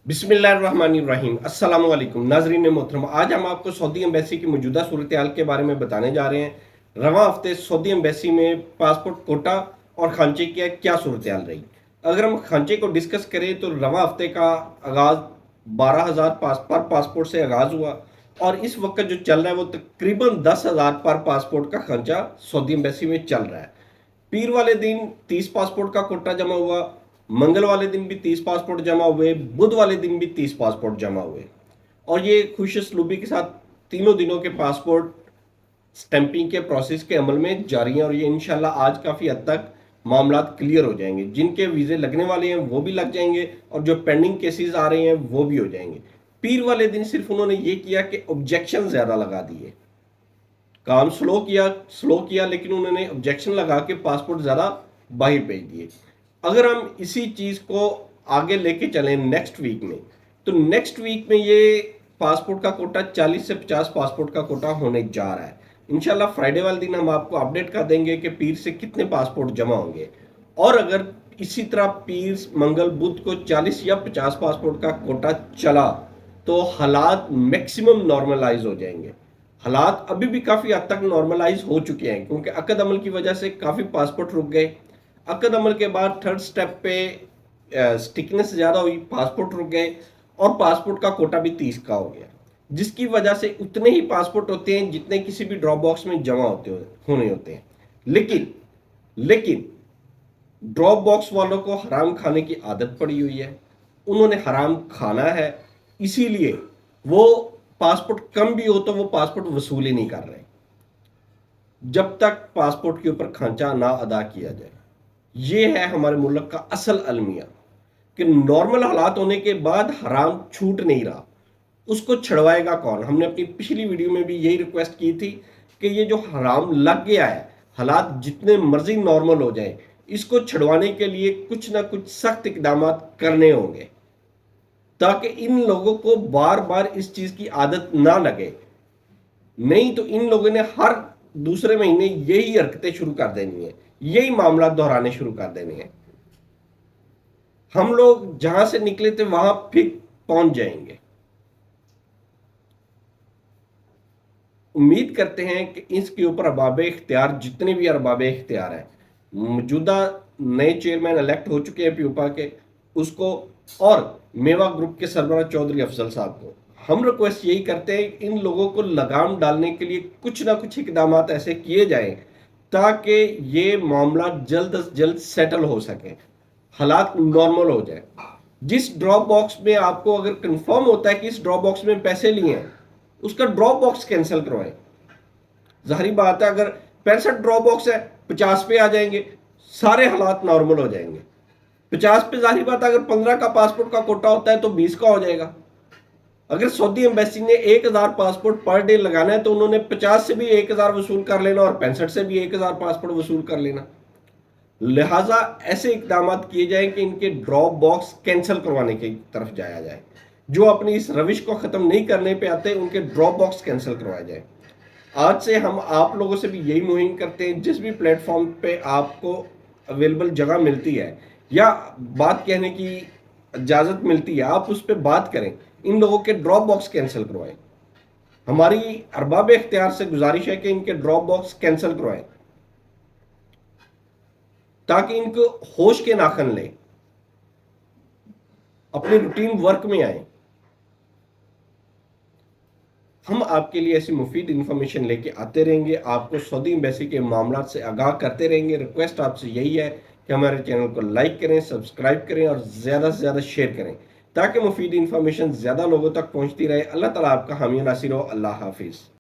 बिस्मिल्लाहिर्रहमानिर्रहीम अस्सलाम वालेकुम नाजरीन मोहतरम। आज हम आपको सऊदी एम्बेसी की मौजूदा सूरत हाल के बारे में बताने जा रहे हैं। रवां हफ्ते सऊदी एम्बेसी में पासपोर्ट कोटा और खांचे की क्या सूरत हाल रही। अगर हम खांचे को डिस्कस करें तो रवां हफ्ते का आगाज़ 12,000 पर पासपोर्ट से आगाज़ हुआ और इस वक्त जो चल रहा है वो तकरीबन 10,000 पर पासपोर्ट का खांचा सऊदी एम्बेसी में चल रहा है। पीर वाले दिन 30 पासपोर्ट का कोटा जमा हुआ, मंगल वाले दिन भी 30 पासपोर्ट जमा हुए, बुध वाले दिन भी 30 पासपोर्ट जमा हुए और ये खुशस्लूबी के साथ तीनों दिनों के पासपोर्ट स्टैंपिंग के प्रोसेस के अमल में जारी हैं और ये इंशाल्लाह आज काफ़ी हद तक मामला क्लियर हो जाएंगे। जिनके वीज़े लगने वाले हैं वो भी लग जाएंगे और जो पेंडिंग केसेस आ रहे हैं वो भी हो जाएंगे। पीर वाले दिन सिर्फ उन्होंने ये किया कि ऑब्जेक्शन ज़्यादा लगा दिए, काम स्लो किया लेकिन उन्होंने ऑब्जेक्शन लगा के पासपोर्ट ज़्यादा बाहर भेज दिए। अगर हम इसी चीज़ को आगे लेके चलें नेक्स्ट वीक में, तो नेक्स्ट वीक में ये पासपोर्ट का कोटा 40 से 50 पासपोर्ट का कोटा होने जा रहा है। इंशाल्लाह फ्राइडे वाले दिन हम आपको अपडेट कर देंगे कि पीर से कितने पासपोर्ट जमा होंगे और अगर इसी तरह पीर मंगल बुध को 40 या 50 पासपोर्ट का कोटा चला तो हालात मैक्सिमम नॉर्मलाइज हो जाएंगे। हालात अभी भी काफ़ी हद तक नॉर्मलाइज हो चुके हैं क्योंकि अकद अमल की वजह से काफ़ी पासपोर्ट रुक गए। अकद अमल के बाद थर्ड स्टेप पे स्टिकनेस ज़्यादा हुई, पासपोर्ट रुक गए और पासपोर्ट का कोटा भी 30 का हो गया, जिसकी वजह से उतने ही पासपोर्ट होते हैं जितने किसी भी ड्रॉप बॉक्स में जमा होने होते हैं। लेकिन ड्रॉप बॉक्स वालों को हराम खाने की आदत पड़ी हुई है, उन्होंने हराम खाना है, इसीलिए वो पासपोर्ट कम भी हो तो वो पासपोर्ट वसूल ही नहीं कर रहे जब तक पासपोर्ट के ऊपर खांचा ना अदा किया जाए। ये है हमारे मुल्क का असल अलमिया कि नॉर्मल हालात होने के बाद हराम छूट नहीं रहा, उसको छड़वाएगा कौन। हमने अपनी पिछली वीडियो में भी यही रिक्वेस्ट की थी कि ये जो हराम लग गया है, हालात जितने मर्जी नॉर्मल हो जाए, इसको छड़वाने के लिए कुछ ना कुछ सख्त इकदाम करने होंगे ताकि इन लोगों को बार बार इस चीज की आदत ना लगे। नहीं तो इन लोगों ने हर दूसरे महीने यही हरकतें शुरू कर देनी है, यही मामला दोहराने शुरू कर देने हैं। हम लोग जहां से निकले थे वहां फिर पहुंच जाएंगे। उम्मीद करते हैं कि इसके ऊपर अरबाब इख्तियार, जितने भी अरबाब इख्तियार हैं, मौजूदा नए चेयरमैन इलेक्ट हो चुके हैं प्यूपा के, उसको और मेवा ग्रुप के सरबराह चौधरी अफजल साहब को हम रिक्वेस्ट यही करते हैं कि इन लोगों को लगाम डालने के लिए कुछ ना कुछ इकदाम ऐसे किए जाएं ताकि ये मामला जल्द अज जल्द सेटल हो सके, हालात नॉर्मल हो जाए। जिस ड्रॉप बॉक्स में आपको अगर कंफर्म होता है कि इस ड्रॉप बॉक्स में पैसे लिए हैं, उसका ड्रॉप बॉक्स कैंसिल करवाएं। जाहिर बात है अगर 65 ड्रॉप बॉक्स है 50 पे आ जाएंगे, सारे हालात नॉर्मल हो जाएंगे। 50 पे जाहिर बात है अगर 15 का पासपोर्ट का कोटा होता है तो 20 का हो जाएगा। अगर सऊदी एम्बेसी ने 1000 पासपोर्ट पर डे लगाना है तो उन्होंने 50 से भी 1000 वसूल कर लेना और 65 से भी 1000 पासपोर्ट वसूल कर लेना। लिहाजा ऐसे इकदाम किए जाएं कि इनके ड्रॉप बॉक्स कैंसिल करवाने की तरफ जाया जाए। जो अपनी इस रविश को ख़त्म नहीं करने पे आते उनके ड्रॉप बॉक्स कैंसिल करवाया जाए। आज से हम आप लोगों से भी यही मुहिम करते हैं, जिस भी प्लेटफॉर्म पे आपको अवेलेबल जगह मिलती है या बात कहने की इजाज़त मिलती है, आप उस पर बात करें, इन लोगों के ड्रॉप बॉक्स कैंसिल करवाएं। हमारी अरबाब इख्तियार से गुजारिश है कि इनके ड्रॉप बॉक्स कैंसिल करवाएं ताकि इनको होश के नाखन लें, अपनी रूटीन वर्क में आए। हम आपके लिए ऐसी मुफीद इंफॉर्मेशन लेके आते रहेंगे, आपको सऊदी एम्बेसी के मामला से आगाह करते रहेंगे। रिक्वेस्ट आपसे यही है कि हमारे चैनल को लाइक करें, सब्सक्राइब करें और ज़्यादा से ज़्यादा शेयर करें ताकि मुफीद इंफॉर्मेशन ज़्यादा लोगों तक पहुँचती रहे। अल्लाह ताला आपका हामी नासिर हो। अल्लाह हाफिज़।